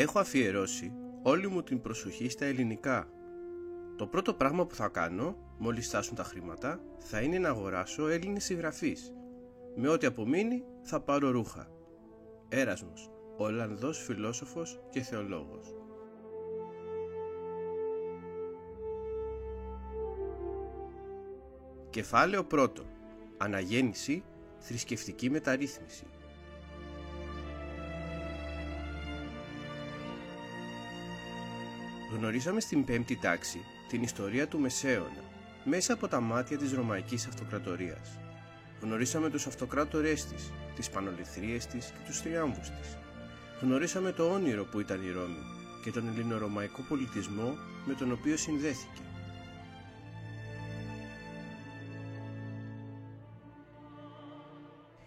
Έχω αφιερώσει όλη μου την προσοχή στα ελληνικά. Το πρώτο πράγμα που θα κάνω, μόλις φτάσουν τα χρήματα, θα είναι να αγοράσω Έλληνες συγγραφείς. Με ό,τι απομείνει θα πάρω ρούχα. Έρασμος, Ολλανδός φιλόσοφος και θεολόγος. Κεφάλαιο 1. Αναγέννηση, θρησκευτική μεταρρύθμιση. Γνωρίσαμε στην 5η τάξη την ιστορία του Μεσαίωνα μέσα από τα μάτια της Ρωμαϊκής Αυτοκρατορίας. Γνωρίσαμε τους αυτοκράτορές της, τις πανολιθρίες της και τους θριάμβους της. Γνωρίσαμε το όνειρο που ήταν η Ρώμη και τον ελληνορωμαϊκό πολιτισμό με τον οποίο συνδέθηκε.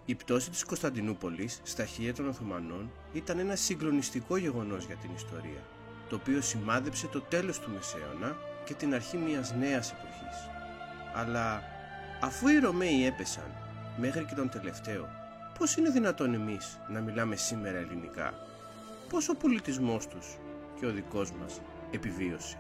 Η πτώση της Κωνσταντινούπολης στα χέρια των Οθωμανών ήταν ένα συγκλονιστικό γεγονός για την ιστορία, το οποίο σημάδεψε το τέλος του Μεσαίωνα και την αρχή μιας νέας εποχής. Αλλά αφού οι Ρωμαίοι έπεσαν μέχρι και τον τελευταίο, πώς είναι δυνατόν εμείς να μιλάμε σήμερα ελληνικά? Πώς ο πολιτισμός τους και ο δικός μας επιβίωσε?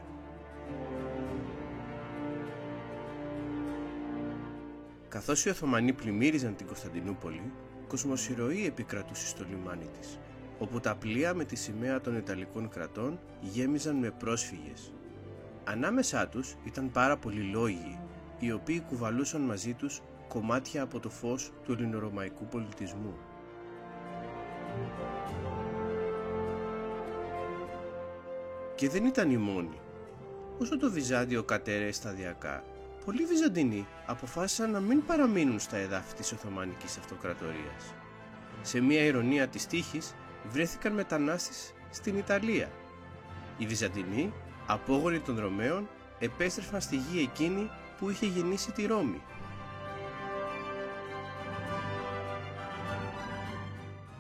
Καθώς οι Οθωμανοί πλημμύριζαν την Κωνσταντινούπολη, κοσμοσυρωή επικρατούσε στο λιμάνι της, όπου τα πλοία με τη σημαία των Ιταλικών κρατών γέμιζαν με πρόσφυγες. Ανάμεσά τους ήταν πάρα πολλοί λόγοι, οι οποίοι κουβαλούσαν μαζί τους κομμάτια από το φως του ελληνορωμαϊκού πολιτισμού. Και δεν ήταν οι μόνοι. Όσο το Βυζάντιο κατέρεε σταδιακά, πολλοί Βυζαντινοί αποφάσισαν να μην παραμείνουν στα εδάφη της Οθωμανικής Αυτοκρατορίας. Σε μια ηρωνία της τύχης, βρέθηκαν μετανάστες στην Ιταλία. Οι Βυζαντινοί, απόγονοι των Ρωμαίων, επέστρεφαν στη γη εκείνη που είχε γεννήσει τη Ρώμη.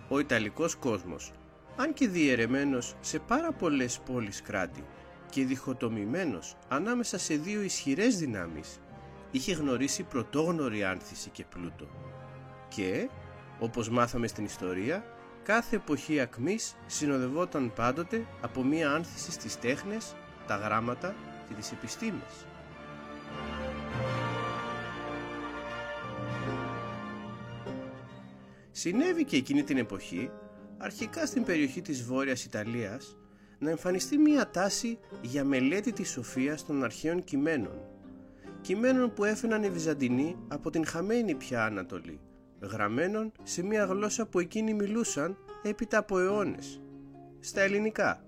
Ο Ιταλικός κόσμος, αν και διαιρεμένος σε πάρα πολλές πόλεις κράτη και διχοτομημένος ανάμεσα σε δύο ισχυρές δυνάμεις, είχε γνωρίσει πρωτόγνωρη άνθηση και πλούτο. Και, όπως μάθαμε στην ιστορία, κάθε εποχή ακμής συνοδευόταν πάντοτε από μία άνθηση στις τέχνες, τα γράμματα και τις επιστήμες. Συνέβη και εκείνη την εποχή, αρχικά στην περιοχή της Βόρειας Ιταλίας, να εμφανιστεί μία τάση για μελέτη της σοφίας των αρχαίων κειμένων. Κειμένων που έφεραν οι Βυζαντινοί από την χαμένη πια Ανατολή, γραμμένων σε μία γλώσσα που εκείνοι μιλούσαν έπειτα από αιώνες, στα ελληνικά.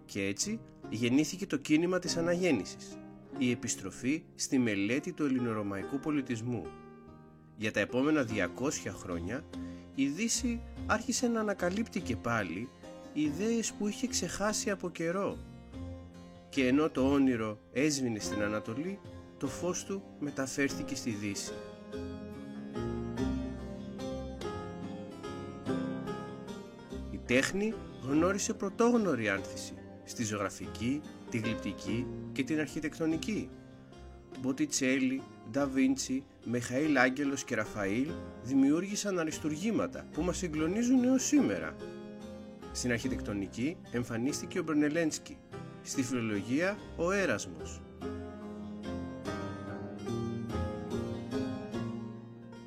Και έτσι γεννήθηκε το κίνημα της αναγέννησης, η επιστροφή στη μελέτη του ελληνορωμαϊκού πολιτισμού. Για τα επόμενα 200 χρόνια η Δύση άρχισε να ανακαλύπτει και πάλι ιδέες που είχε ξεχάσει από καιρό. Και ενώ το όνειρο έσβηνε στην Ανατολή, το φως του μεταφέρθηκε στη Δύση. Η τέχνη γνώρισε πρωτόγνωρη άνθηση στη ζωγραφική, τη γλυπτική και την αρχιτεκτονική. Μποτιτσέλι, Ντα Βίντσι, Μιχαήλ Άγγελος και Ραφαήλ δημιούργησαν αριστουργήματα που μας συγκλονίζουν έως σήμερα. Στην αρχιτεκτονική εμφανίστηκε ο Μπρονελένσκι, στη φιλολογία ο Έρασμος.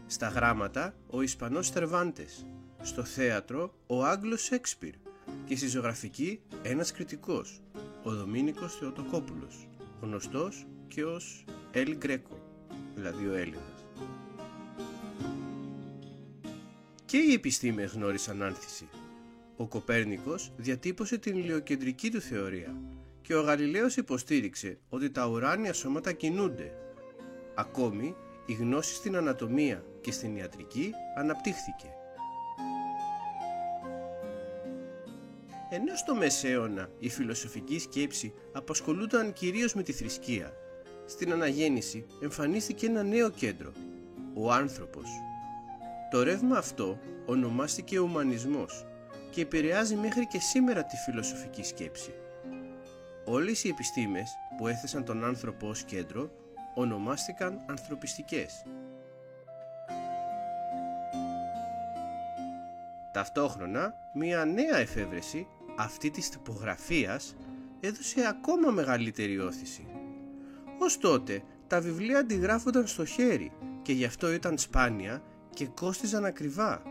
Στα γράμματα ο Ισπανός Στερβάντες, στο θέατρο ο Άγγλος Σέξπιρ και στη ζωγραφική ένας κριτικός, ο Δομήνικος Θεοτοκόπουλος, γνωστός και ως Ελ Γκρέκο, δηλαδή ο Έλληνας. Και οι επιστήμες γνώρισαν άνθηση. Ο Κοπέρνικος διατύπωσε την ηλιοκεντρική του θεωρία και ο Γαλιλαίος υποστήριξε ότι τα ουράνια σώματα κινούνται. Ακόμη, η γνώση στην ανατομία και στην ιατρική αναπτύχθηκε. Ενώ στο Μεσαίωνα η φιλοσοφική σκέψη απασχολούνταν κυρίως με τη θρησκεία, στην αναγέννηση εμφανίστηκε ένα νέο κέντρο, ο άνθρωπος. Το ρεύμα αυτό ονομάστηκε ουμανισμός και επηρεάζει μέχρι και σήμερα τη φιλοσοφική σκέψη. Όλες οι επιστήμες που έθεσαν τον άνθρωπο ως κέντρο ονομάστηκαν ανθρωπιστικές. Ταυτόχρονα, μια νέα εφεύρεση, αυτή της τυπογραφίας, έδωσε ακόμα μεγαλύτερη όθηση. Ως τότε, τα βιβλία αντιγράφονταν στο χέρι και γι' αυτό ήταν σπάνια και κόστιζαν ακριβά.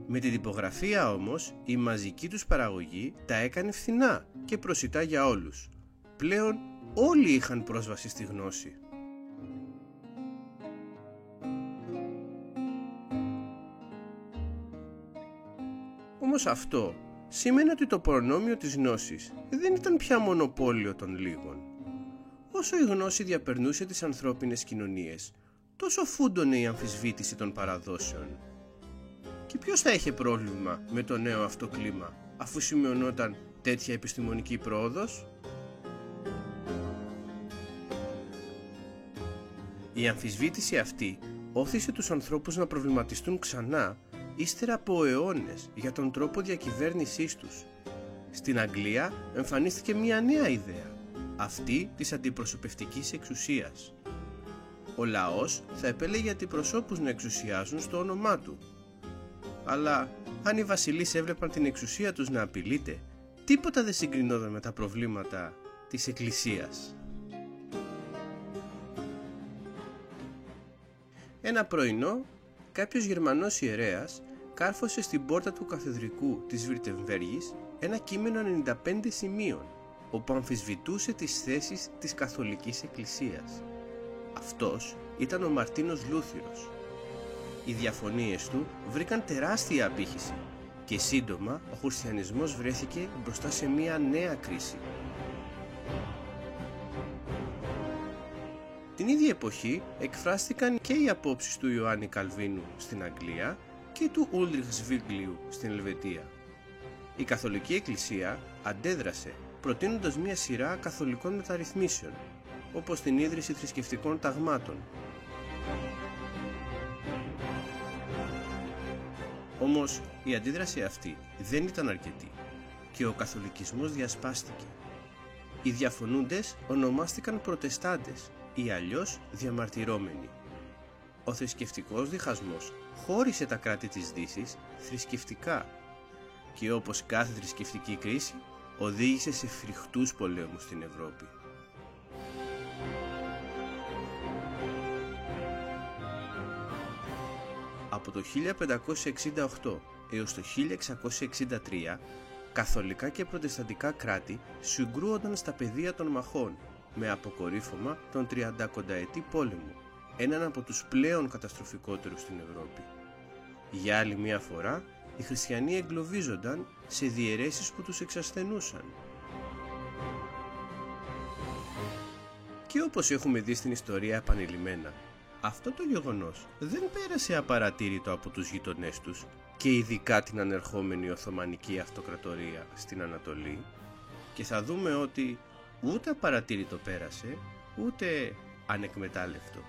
Με την τυπογραφία όμως, η μαζική τους παραγωγή τα έκανε φθηνά και προσιτά για όλους. Πλέον όλοι είχαν πρόσβαση στη γνώση. Όμως αυτό σημαίνει ότι το προνόμιο της γνώσης δεν ήταν πια μονοπόλιο των λίγων. Όσο η γνώση διαπερνούσε τις ανθρώπινες κοινωνίες, τόσο φούντωνε η αμφισβήτηση των παραδόσεων. Και ποιος θα είχε πρόβλημα με το νέο αυτό κλίμα, αφού σημειωνόταν τέτοια επιστημονική πρόοδος? Η αμφισβήτηση αυτή όθησε τους ανθρώπους να προβληματιστούν ξανά ύστερα από αιώνες για τον τρόπο διακυβέρνησής τους. Στην Αγγλία εμφανίστηκε μια νέα ιδέα, αυτή της αντιπροσωπευτικής εξουσίας. Ο λαός θα επέλεγε αντιπροσώπους να εξουσιάζουν στο όνομά του. Αλλά αν οι βασιλείς έβλεπαν την εξουσία τους να απειλείται, τίποτα δεν συγκρινόταν με τα προβλήματα της Εκκλησίας. Ένα πρωινό, κάποιος Γερμανός ιερέας κάρφωσε στην πόρτα του καθεδρικού της Βιρτεμβέργης ένα κείμενο 95 σημείων, όπου αμφισβητούσε τις θέσεις της Καθολικής Εκκλησίας. Αυτός ήταν ο Μαρτίνος Λούθυρος. Οι διαφωνίες του βρήκαν τεράστια απήχηση και σύντομα ο χριστιανισμός βρέθηκε μπροστά σε μια νέα κρίση. Την ίδια εποχή εκφράστηκαν και οι απόψεις του Ιωάννη Καλβίνου στην Αγγλία και του Ούλριχ Σβίγκλιου στην Ελβετία. Η Καθολική Εκκλησία αντέδρασε προτείνοντας μια σειρά καθολικών μεταρρυθμίσεων, όπως την ίδρυση θρησκευτικών ταγμάτων. Όμως η αντίδραση αυτή δεν ήταν αρκετή και ο καθολικισμός διασπάστηκε. Οι διαφωνούντες ονομάστηκαν προτεστάντες ή αλλιώς διαμαρτυρόμενοι. Ο θρησκευτικός διχασμός χώρισε τα κράτη της Δύσης θρησκευτικά και όπως κάθε θρησκευτική κρίση οδήγησε σε φρικτούς πολέμους στην Ευρώπη. Από το 1568 έως το 1663, καθολικά και προτεσταντικά κράτη συγκρούονταν στα πεδία των μαχών, με αποκορύφωμα τον 30 πόλεμο, έναν από τους πλέον καταστροφικότερους στην Ευρώπη. Για άλλη μία φορά, οι χριστιανοί εγκλωβίζονταν σε διαιρέσεις που τους εξασθενούσαν. Και όπως έχουμε δει στην ιστορία επανειλημμένα, αυτό το γεγονός δεν πέρασε απαρατήρητο από τους γειτονές τους και ειδικά την ανερχόμενη Οθωμανική Αυτοκρατορία στην Ανατολή, και θα δούμε ότι ούτε απαρατήρητο πέρασε, ούτε ανεκμετάλλευτο.